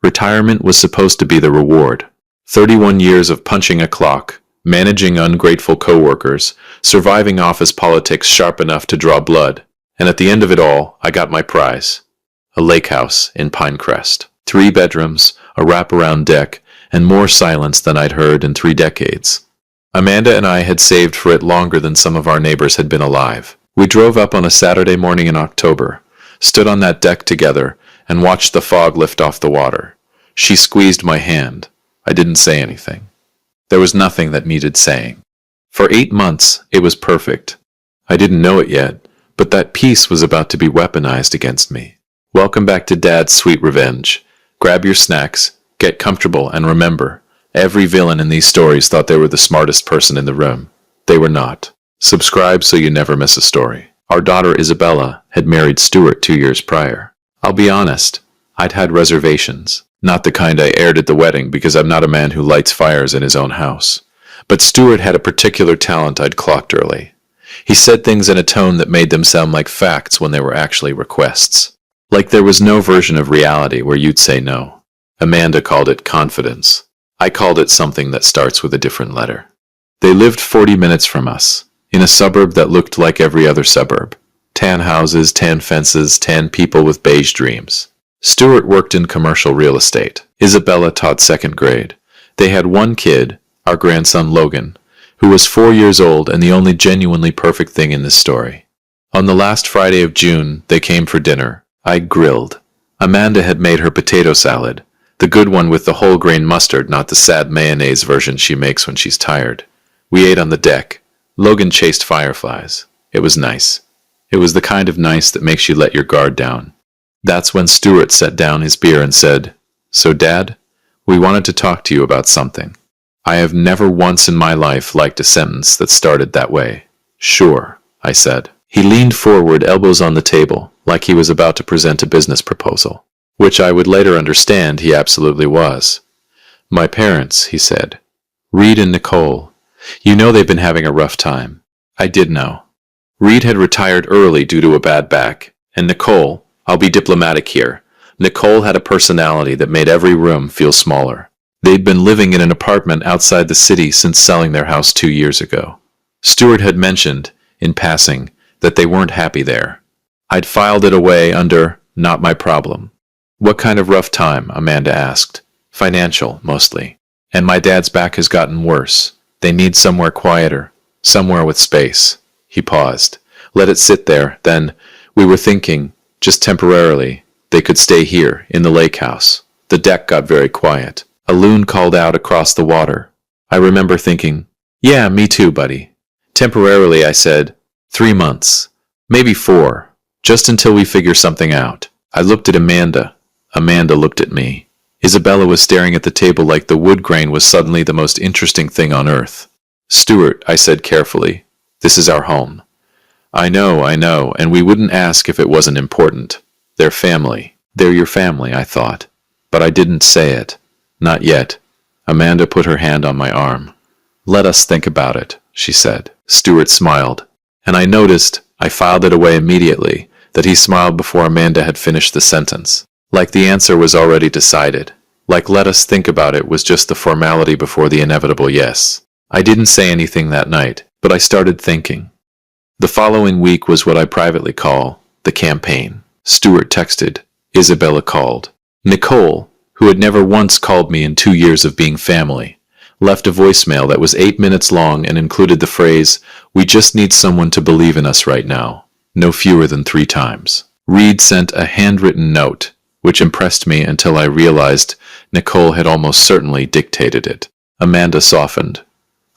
Retirement was supposed to be the reward. 31 years of punching a clock, managing ungrateful coworkers, surviving office politics sharp enough to draw blood. And at the end of it all, I got my prize. A lake house in Pinecrest. 3 bedrooms, a wraparound deck, and more silence than I'd heard in 3 decades. Amanda and I had saved for it longer than some of our neighbors had been alive. We drove up on a Saturday morning in October, stood on that deck together, and watched the fog lift off the water. She squeezed my hand. I didn't say anything. There was nothing that needed saying. For 8 months, it was perfect. I didn't know it yet, but that peace was about to be weaponized against me. Welcome back to Dad's Sweet Revenge. Grab your snacks, get comfortable, and remember, every villain in these stories thought they were the smartest person in the room. They were not. Subscribe so you never miss a story. Our daughter Isabella had married Stuart 2 years prior. I'll be honest, I'd had reservations. Not the kind I aired at the wedding because I'm not a man who lights fires in his own house. But Stuart had a particular talent I'd clocked early. He said things in a tone that made them sound like facts when they were actually requests. Like there was no version of reality where you'd say no. Amanda called it confidence. I called it something that starts with a different letter. They lived 40 minutes from us, in a suburb that looked like every other suburb. Tan houses, tan fences, tan people with beige dreams. Stuart worked in commercial real estate. Isabella taught 2nd grade. They had 1 kid, our grandson Logan, who was 4 years old and the only genuinely perfect thing in this story. On the last Friday of June, they came for dinner. I grilled. Amanda had made her potato salad, the good one with the whole grain mustard, not the sad mayonnaise version she makes when she's tired. We ate on the deck. Logan chased fireflies. It was nice. It was the kind of nice that makes you let your guard down. That's when Stuart set down his beer and said, "So, Dad, we wanted to talk to you about something." I have never once in my life liked a sentence that started that way. "Sure," I said. He leaned forward, elbows on the table, like he was about to present a business proposal, which I would later understand he absolutely was. "My parents," he said. "Reed and Nicole. You know they've been having a rough time." I did know. Reed had retired early due to a bad back, and Nicole, I'll be diplomatic here, Nicole had a personality that made every room feel smaller. They'd been living in an apartment outside the city since selling their house 2 years ago. Stuart had mentioned, in passing, that they weren't happy there. I'd filed it away under "not my problem." "What kind of rough time?" Amanda asked. "Financial, mostly. And my dad's back has gotten worse. They need somewhere quieter, somewhere with space." He paused. Let it sit there, then, "We were thinking, just temporarily, they could stay here, in the lake house." The deck got very quiet. A loon called out across the water. I remember thinking, "Yeah, me too, buddy." "Temporarily," I said. 3 months. Maybe 4. Just until we figure something out. I looked at Amanda. Amanda looked at me. Isabella was staring at the table like the wood grain was suddenly the most interesting thing on earth. "Stuart," I said carefully, "this is our home." I know, and we wouldn't ask if it wasn't important. They're family. They're your family, I thought. But I didn't say it. Not yet. Amanda put her hand on my arm. "Let us think about it," she said. Stuart smiled. And I noticed, I filed it away immediately, that he smiled before Amanda had finished the sentence. Like the answer was already decided. Like "let us think about it" was just the formality before the inevitable yes. I didn't say anything that night, but I started thinking. The following week was what I privately call the campaign. Stuart texted. Isabella called. Nicole, who had never once called me in 2 years of being family, left a voicemail that was 8 minutes long and included the phrase, "We just need someone to believe in us right now," no fewer than 3 times. Reed sent a handwritten note, which impressed me until I realized Nicole had almost certainly dictated it. Amanda softened.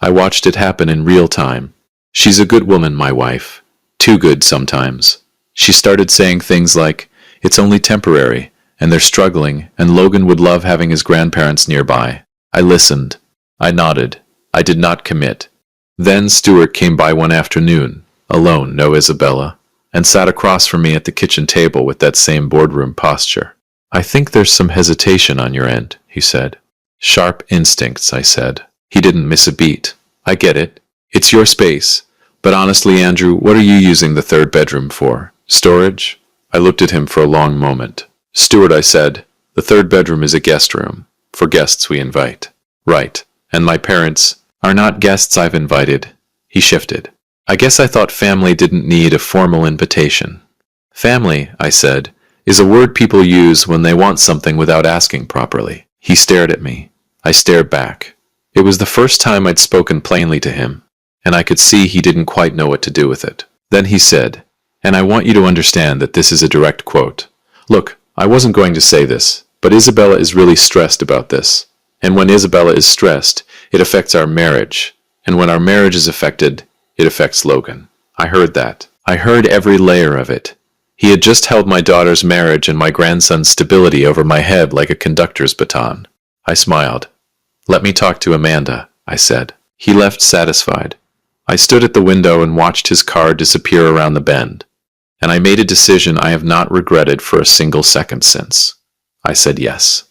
I watched it happen in real time. She's a good woman, my wife. Too good sometimes. She started saying things like, "It's only temporary, and they're struggling, and Logan would love having his grandparents nearby." I listened. I nodded. I did not commit. Then Stuart came by one afternoon, alone, no Isabella, and sat across from me at the kitchen table with that same boardroom posture. "I think there's some hesitation on your end," he said. "Sharp instincts," I said. He didn't miss a beat. "I get it. It's your space. But honestly, Andrew, what are you using the 3rd bedroom for? Storage?" I looked at him for a long moment. "Stuart," I said, The third bedroom is a guest room. For guests we invite. Right. And my parents are not guests I've invited. He shifted. I guess I thought family didn't need a formal invitation. Family, I said, is a word people use when they want something without asking properly. He stared at me. I stared back. It was the first time I'd spoken plainly to him, and I could see he didn't quite know what to do with it. Then he said, and I want you to understand that this is a direct quote. Look, I wasn't going to say this, but Isabella is really stressed about this. And when Isabella is stressed, it affects our marriage. And when our marriage is affected, it affects Logan. I heard that. I heard every layer of it. He had just held my daughter's marriage and my grandson's stability over my head like a conductor's baton. I smiled. Let me talk to Amanda, I said. He left satisfied. I stood at the window and watched his car disappear around the bend. And I made a decision I have not regretted for a single second since. I said yes.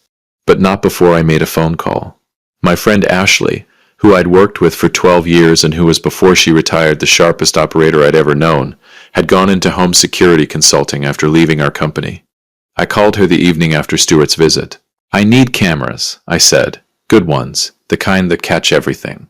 But not before I made a phone call. My friend Ashley, who I'd worked with for 12 years and who was before she retired the sharpest operator I'd ever known, had gone into home security consulting after leaving our company. I called her the evening after Stuart's visit. I need cameras, I said. Good ones, the kind that catch everything.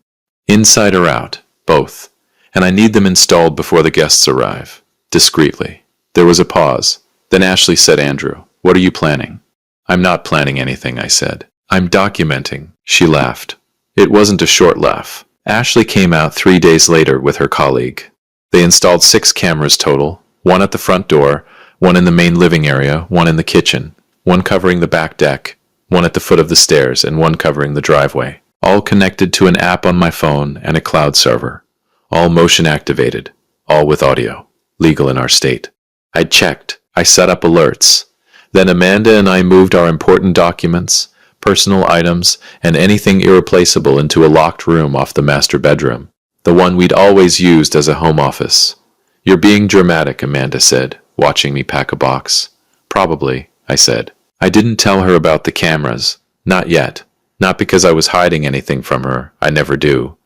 Inside or out, both. And I need them installed before the guests arrive. Discreetly. There was a pause. Then Ashley said, Andrew, what are you planning? I'm not planning anything, I said. I'm documenting. She laughed. It wasn't a short laugh. Ashley came out 3 days later with her colleague. They installed 6 cameras total, 1 at the front door, 1 in the main living area, 1 in the kitchen, 1 covering the back deck, 1 at the foot of the stairs, and 1 covering the driveway. All connected to an app on my phone and a cloud server. All motion activated. All with audio. Legal in our state. I checked. I set up alerts. Then Amanda and I moved our important documents, personal items, and anything irreplaceable into a locked room off the master bedroom, the one we'd always used as a home office. You're being dramatic, Amanda said, watching me pack a box. Probably, I said. I didn't tell her about the cameras. Not yet. Not because I was hiding anything from her, I never do,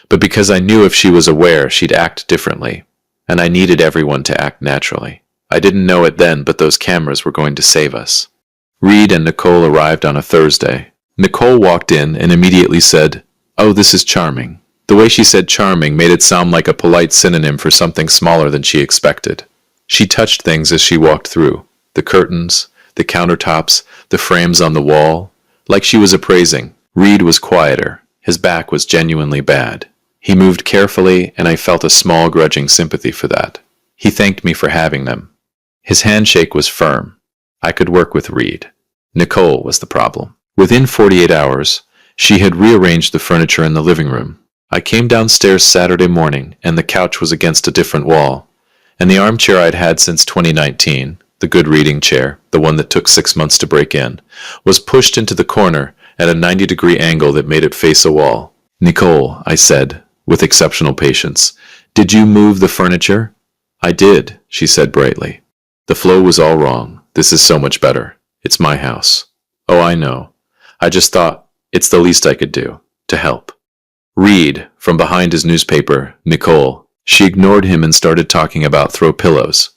but because I knew if she was aware, she'd act differently, and I needed everyone to act naturally. I didn't know it then, but those cameras were going to save us. Reed and Nicole arrived on a Thursday. Nicole walked in and immediately said, "Oh, this is charming." The way she said charming made it sound like a polite synonym for something smaller than she expected. She touched things as she walked through. The curtains, the countertops, the frames on the wall. Like she was appraising. Reed was quieter. His back was genuinely bad. He moved carefully, and I felt a small grudging sympathy for that. He thanked me for having them. His handshake was firm. I could work with Reed. Nicole was the problem. Within 48 hours, she had rearranged the furniture in the living room. I came downstairs Saturday morning, and the couch was against a different wall, and the armchair I'd had since 2019, the good reading chair, the one that took 6 months to break in, was pushed into the corner at a 90-degree angle that made it face a wall. "Nicole," I said, with exceptional patience, "did you move the furniture?" "I did," she said brightly. "The flow was all wrong. This is so much better. It's my house." "Oh, I know. I just thought it's the least I could do, to help." Reed, from behind his newspaper, "Nicole." She ignored him and started talking about throw pillows.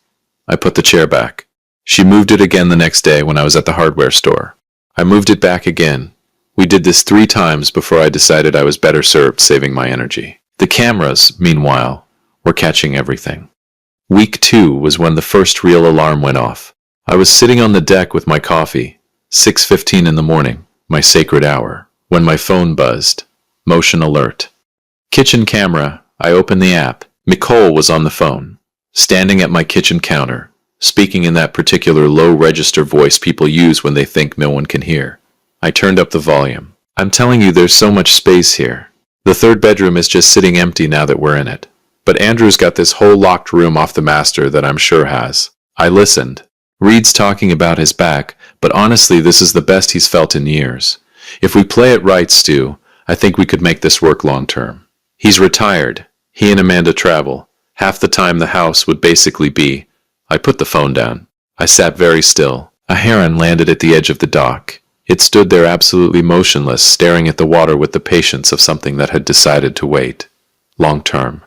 I put the chair back. She moved it again the next day when I was at the hardware store. I moved it back again. We did this 3 times before I decided I was better served saving my energy. The cameras, meanwhile, were catching everything. Week 2 was when the first real alarm went off. I was sitting on the deck with my coffee, 6:15 in the morning, my sacred hour, when my phone buzzed. Motion alert. Kitchen camera. I opened the app. Nicole was on the phone, standing at my kitchen counter, speaking in that particular low-register voice people use when they think no one can hear. I turned up the volume. "I'm telling you, there's so much space here. The third bedroom is just sitting empty now that we're in it. But Andrew's got this whole locked room off the master that I'm sure has." I listened. Reed's talking about his back, but honestly, this is the best he's felt in years. If we play it right, Stu, I think we could make this work long term. He's retired. He and Amanda travel. Half the time the house would basically be... I put the phone down. I sat very still. A heron landed at the edge of the dock. It stood there absolutely motionless, staring at the water with the patience of something that had decided to wait. Long term.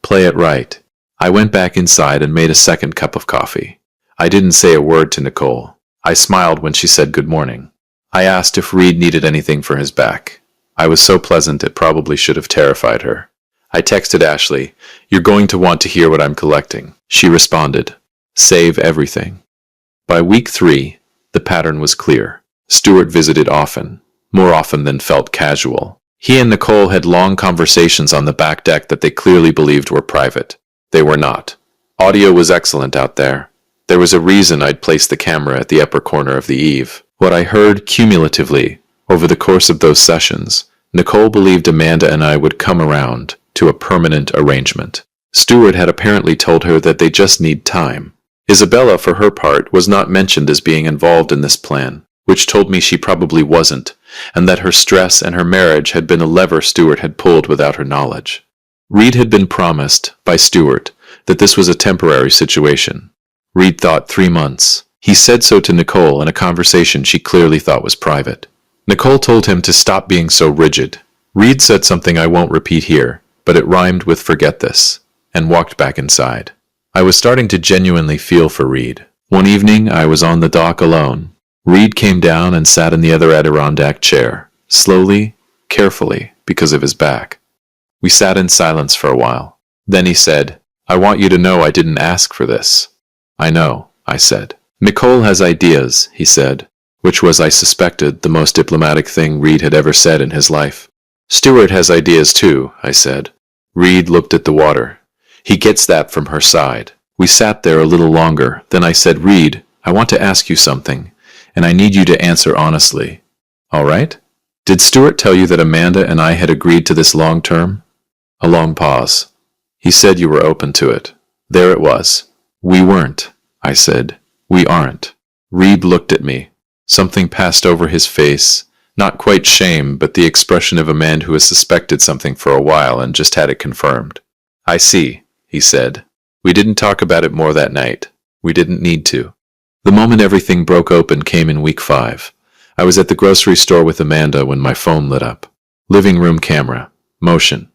Play it right. I went back inside and made a second cup of coffee. I didn't say a word to Nicole. I smiled when she said good morning. I asked if Reed needed anything for his back. I was so pleasant it probably should have terrified her. I texted Ashley, "You're going to want to hear what I'm collecting." She responded, "Save everything." By week 3, the pattern was clear. Stuart visited often, more often than felt casual. He and Nicole had long conversations on the back deck that they clearly believed were private. They were not. Audio was excellent out there. There was a reason I'd placed the camera at the upper corner of the eave. What I heard cumulatively, over the course of those sessions, Nicole believed Amanda and I would come around to a permanent arrangement. Stuart had apparently told her that they just need time. Isabella, for her part, was not mentioned as being involved in this plan, which told me she probably wasn't, and that her stress and her marriage had been a lever Stuart had pulled without her knowledge. Reed had been promised, by Stuart, that this was a temporary situation. Reed thought 3 months. He said so to Nicole in a conversation she clearly thought was private. Nicole told him to stop being so rigid. Reed said something I won't repeat here, but it rhymed with "forget this," and walked back inside. I was starting to genuinely feel for Reed. One evening, I was on the dock alone. Reed came down and sat in the other Adirondack chair, slowly, carefully, because of his back. We sat in silence for a while. Then he said, "I want you to know I didn't ask for this." "I know," I said. "Nicole has ideas," he said, which was, I suspected, the most diplomatic thing Reed had ever said in his life. "Stuart has ideas too," I said. Reed looked at the water. "He gets that from her side." We sat there a little longer, then I said, "Reed, I want to ask you something, and I need you to answer honestly. All right? Did Stuart tell you that Amanda and I had agreed to this long term?" A long pause. "He said you were open to it." There it was. "We weren't," I said. "We aren't." Reed looked at me. Something passed over his face, not quite shame, but the expression of a man who has suspected something for a while and just had it confirmed. "I see," he said. "We didn't talk about it more that night. We didn't need to." The moment everything broke open came in week 5. I was at the grocery store with Amanda when my phone lit up. Living room camera. Motion.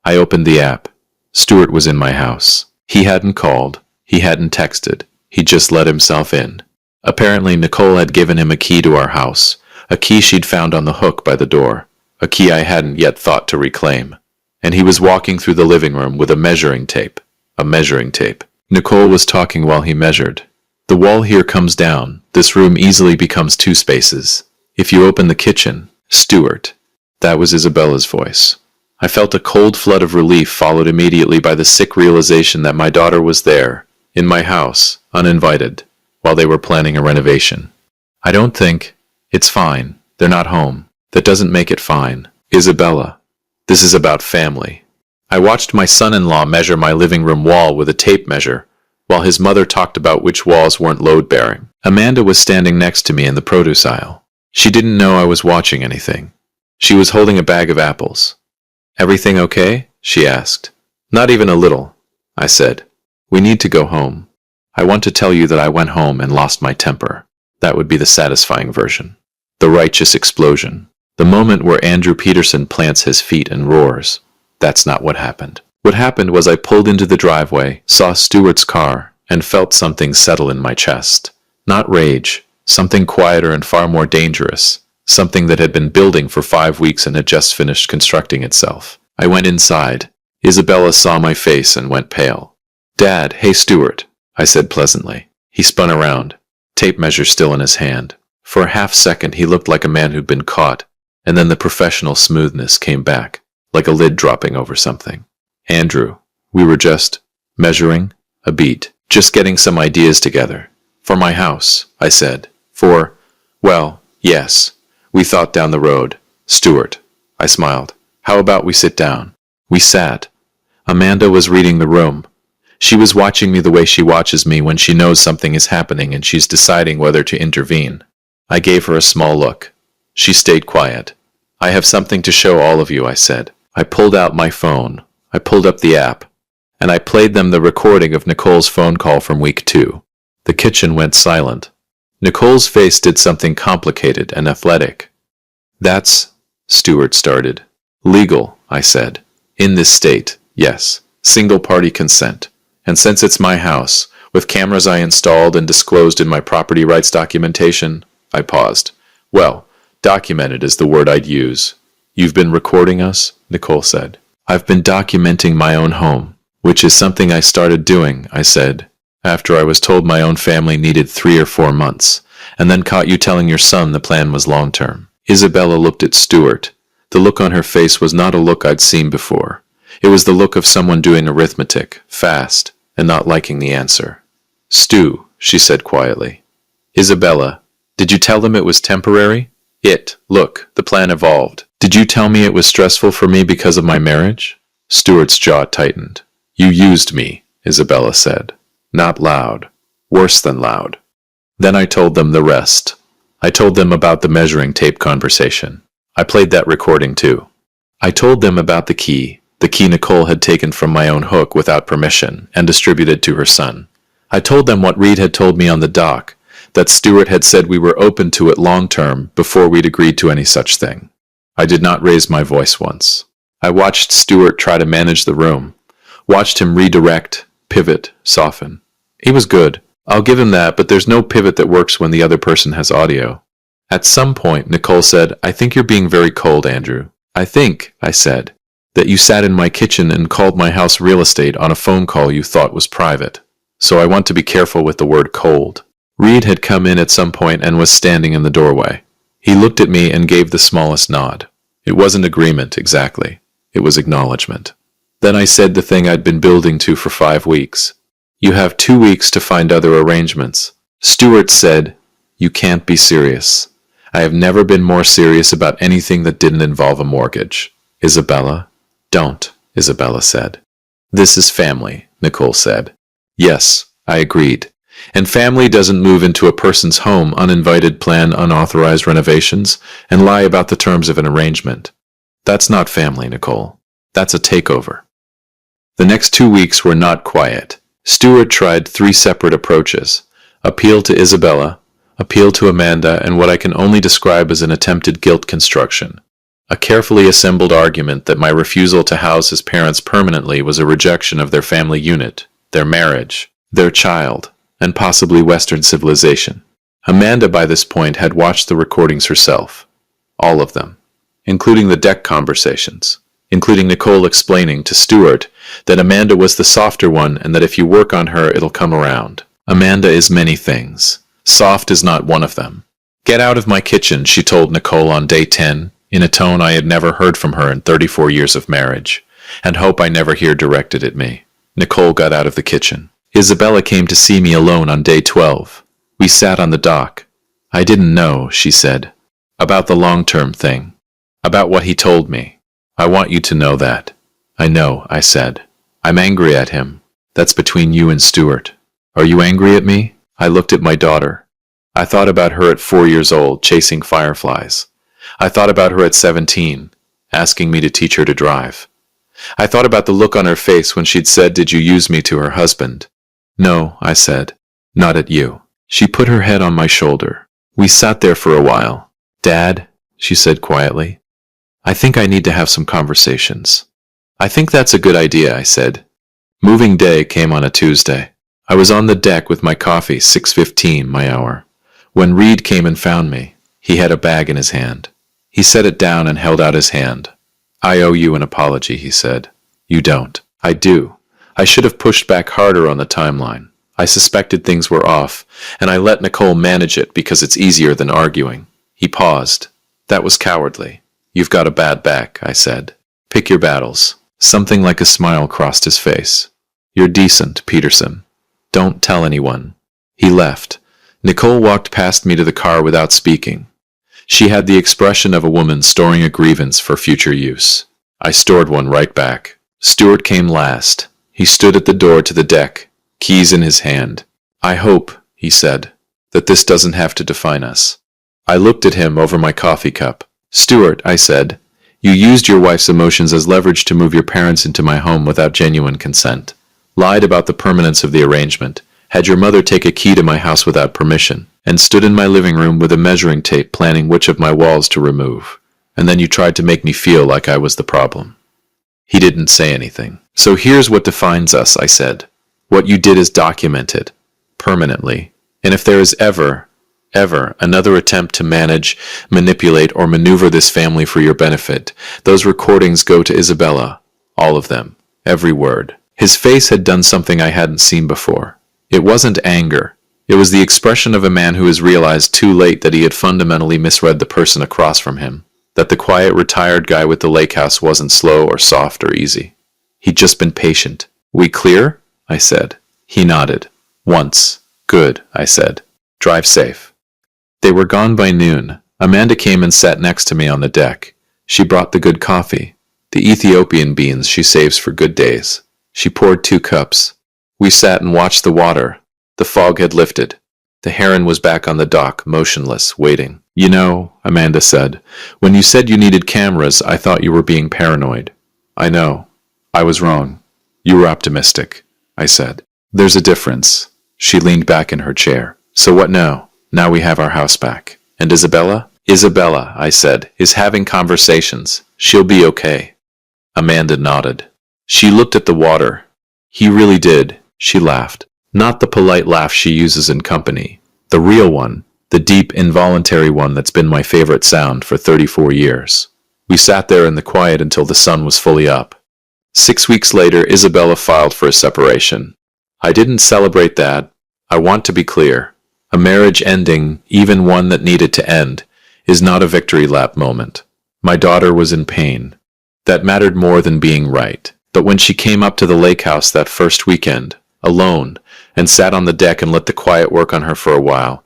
I opened the app. Stuart was in my house. He hadn't called. He hadn't texted. He just let himself in. Apparently, Nicole had given him a key to our house, a key she'd found on the hook by the door, a key I hadn't yet thought to reclaim. And he was walking through the living room with a measuring tape. A measuring tape. Nicole was talking while he measured. "The wall here comes down. This room easily becomes 2 spaces. If you open the kitchen, Stuart." That was Isabella's voice. I felt a cold flood of relief followed immediately by the sick realization that my daughter was there, in my house, uninvited, while they were planning a renovation. "I don't think. It's fine. They're not home. That doesn't make it fine. Isabella, this is about family." I watched my son-in-law measure my living room wall with a tape measure, while his mother talked about which walls weren't load-bearing. Amanda was standing next to me in the produce aisle. She didn't know I was watching anything. She was holding a bag of apples. "Everything okay?" she asked. "Not even a little," I said. "We need to go home. I want to tell you that I went home and lost my temper." That would be the satisfying version. The righteous explosion. The moment where Andrew Peterson plants his feet and roars. That's not what happened. What happened was I pulled into the driveway, saw Stuart's car, and felt something settle in my chest. Not rage, something quieter and far more dangerous. Something that had been building for 5 weeks and had just finished constructing itself. I went inside. Isabella saw my face and went pale. "Dad, hey Stuart," I said pleasantly. He spun around, tape measure still in his hand. For a half-second he looked like a man who'd been caught, and then the professional smoothness came back, like a lid dropping over something. "Andrew, we were just measuring a beat, just getting some ideas together. For my house," I said. Well, yes. We thought down the road. Stuart." I smiled. "How about we sit down?" We sat. Amanda was reading the room. She was watching me the way she watches me when she knows something is happening and she's deciding whether to intervene. I gave her a small look. She stayed quiet. "I have something to show all of you," I said. I pulled out my phone. I pulled up the app, and I played them the recording of Nicole's phone call from week 2. The kitchen went silent. Nicole's face did something complicated and athletic. "That's," Stuart started. "Legal," I said. "In this state, yes. Single-party consent. And since it's my house, With cameras I installed and disclosed in my property rights documentation. I paused. Well, documented is the word I'd use. You've been recording us? Nicole said. I've been documenting my own home, which is something I started doing, I said, after I was told my own family needed 3 or 4 months, and then caught you telling your son the plan was long-term. Isabella looked at Stuart. The look on her face was not a look I'd seen before. It was the look of someone doing arithmetic, fast, and not liking the answer. Stu, she said quietly. Isabella, did you tell them it was temporary? Look, the plan evolved. Did you tell me it was stressful for me because of my marriage? Stuart's jaw tightened. You used me, Isabella said. Not loud. Worse than loud. Then I told them the rest. I told them about the measuring tape conversation. I played that recording too. I told them about the key Nicole had taken from my own hook without permission and distributed to her son. I told them what Reed had told me on the dock, that Stuart had said we were open to it long-term before we'd agreed to any such thing. I did not raise my voice once. I watched Stuart try to manage the room, watched him redirect, pivot, soften. He was good. I'll give him that, but there's no pivot that works when the other person has audio. At some point, Nicole said, I think you're being very cold, Andrew. I think, I said, that you sat in my kitchen and called my house real estate on a phone call you thought was private. So I want to be careful with the word cold. Reed had come in at some point and was standing in the doorway. He looked at me and gave the smallest nod. It wasn't agreement, exactly. It was acknowledgement. Then I said the thing I'd been building to for 5 weeks. You have 2 weeks to find other arrangements. Stuart said, You can't be serious. I have never been more serious about anything that didn't involve a mortgage. Isabella? Don't, Isabella said. This is family, Nicole said. Yes, I agreed. And family doesn't move into a person's home uninvited, plan unauthorized renovations, and lie about the terms of an arrangement. That's not family, Nicole. That's a takeover. The next 2 weeks were not quiet. Stuart tried 3 separate approaches. Appeal to Isabella, appeal to Amanda, and what I can only describe as an attempted guilt construction. A carefully assembled argument that my refusal to house his parents permanently was a rejection of their family unit, their marriage, their child, and possibly Western civilization. Amanda by this point had watched the recordings herself. All of them. Including the deck conversations. Including Nicole explaining to Stuart that Amanda was the softer one and that if you work on her, it'll come around. Amanda is many things. Soft is not one of them. Get out of my kitchen, she told Nicole on day 10, in a tone I had never heard from her in 34 years of marriage, and hope I never hear directed at me. Nicole got out of the kitchen. Isabella came to see me alone on day 12. We sat on the dock. I didn't know, she said, about the long-term thing, about what he told me. I want you to know that. I know, I said. I'm angry at him. That's between you and Stuart. Are you angry at me? I looked at my daughter. I thought about her at 4 years old, chasing fireflies. I thought about her at 17, asking me to teach her to drive. I thought about the look on her face when she'd said, Did you use me to her husband? No, I said. Not at you. She put her head on my shoulder. We sat there for a while. Dad, she said quietly, I think I need to have some conversations. I think that's a good idea, I said. Moving day came on a Tuesday. I was on the deck with my coffee, 6:15 my hour, when Reed came and found me. He had a bag in his hand. He set it down and held out his hand. I owe you an apology, he said. You don't. I do. I should have pushed back harder on the timeline. I suspected things were off, and I let Nicole manage it because it's easier than arguing. He paused. That was cowardly. You've got a bad back, I said. Pick your battles. Something like a smile crossed his face. You're decent, Peterson. Don't tell anyone. He left. Nicole walked past me to the car without speaking. She had the expression of a woman storing a grievance for future use. I stored one right back. Stuart came last. He stood at the door to the deck, keys in his hand. I hope, he said, that this doesn't have to define us. I looked at him over my coffee cup. Stuart, I said, you used your wife's emotions as leverage to move your parents into my home without genuine consent. Lied about the permanence of the arrangement. Had your mother take a key to my house without permission, and stood in my living room with a measuring tape planning which of my walls to remove. And then you tried to make me feel like I was the problem. He didn't say anything. So here's what defines us, I said. What you did is documented. permanently. And if there is ever another attempt to manage, manipulate, or maneuver this family for your benefit, those recordings go to Isabella. All of them. Every word. His face had done something I hadn't seen before. It wasn't anger. It was the expression of a man who has realized too late that he had fundamentally misread the person across from him. That the quiet, retired guy with the lake house wasn't slow or soft or easy. He'd just been patient. "We clear?" I said. He nodded. "Once." "Good," I said. "Drive safe." They were gone by noon. Amanda came and sat next to me on the deck. She brought the good coffee, the Ethiopian beans she saves for good days. She poured 2 cups. We sat and watched the water. The fog had lifted. The heron was back on the dock, motionless, waiting. "You know," Amanda said, "when you said you needed cameras, I thought you were being paranoid." "I know. I was wrong. You were optimistic," I said. "There's a difference." She leaned back in her chair. "So what now? Now we have our house back. And Isabella?" "Isabella," I said, "is having conversations. She'll be okay." Amanda nodded. She looked at the water. "He really did," she laughed. Not the polite laugh she uses in company. The real one. The deep, involuntary one that's been my favorite sound for 34 years. We sat there in the quiet until the sun was fully up. 6 weeks later, Isabella filed for a separation. I didn't celebrate that. I want to be clear. A marriage ending, even one that needed to end, is not a victory lap moment. My daughter was in pain. That mattered more than being right. But when she came up to the lake house that first weekend, alone, and sat on the deck and let the quiet work on her for a while,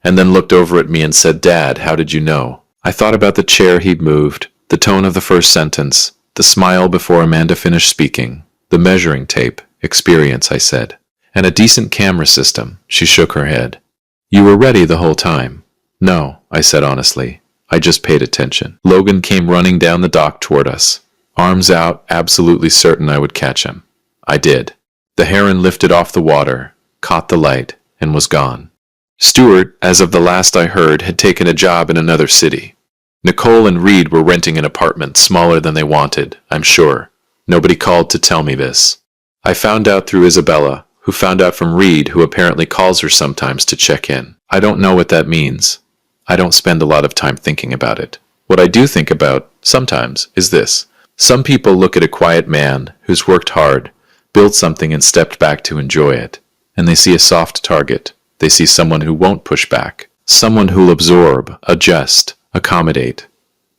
and then looked over at me and said, "Dad, how did you know?" I thought about the chair he'd moved, the tone of the first sentence, the smile before Amanda finished speaking, the measuring tape, experience, I said, and a decent camera system. She shook her head. "You were ready the whole time." "No," I said honestly. "I just paid attention." Logan came running down the dock toward us, arms out, absolutely certain I would catch him. I did. The heron lifted off the water, caught the light, and was gone. Stuart, as of the last I heard, had taken a job in another city. Nicole and Reed were renting an apartment smaller than they wanted, I'm sure. Nobody called to tell me this. I found out through Isabella, who found out from Reed, who apparently calls her sometimes to check in. I don't know what that means. I don't spend a lot of time thinking about it. What I do think about, sometimes, is this. Some people look at a quiet man who's worked hard, built something and stepped back to enjoy it, and they see a soft target. They see someone who won't push back, someone who'll absorb, adjust, accommodate,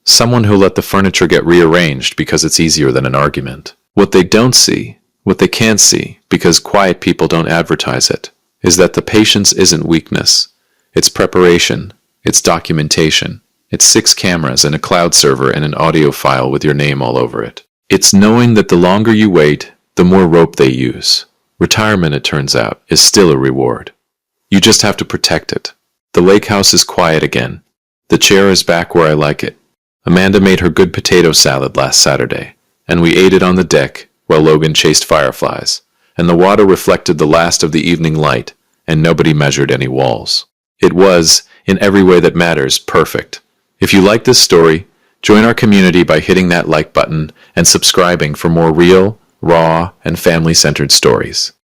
someone who'll let the furniture get rearranged because it's easier than an argument. What they don't see, what they can't see, because quiet people don't advertise it, is that the patience isn't weakness. It's preparation. It's documentation. It's 6 cameras and a cloud server and an audio file with your name all over it. It's knowing that the longer you wait, the more rope they use. Retirement, it turns out, is still a reward. You just have to protect it. The lake house is quiet again. The chair is back where I like it. Amanda made her good potato salad last Saturday, and we ate it on the deck while Logan chased fireflies, and the water reflected the last of the evening light, and nobody measured any walls. It was, in every way that matters, perfect. If you like this story, join our community by hitting that like button and subscribing for more real, raw, and family-centered stories.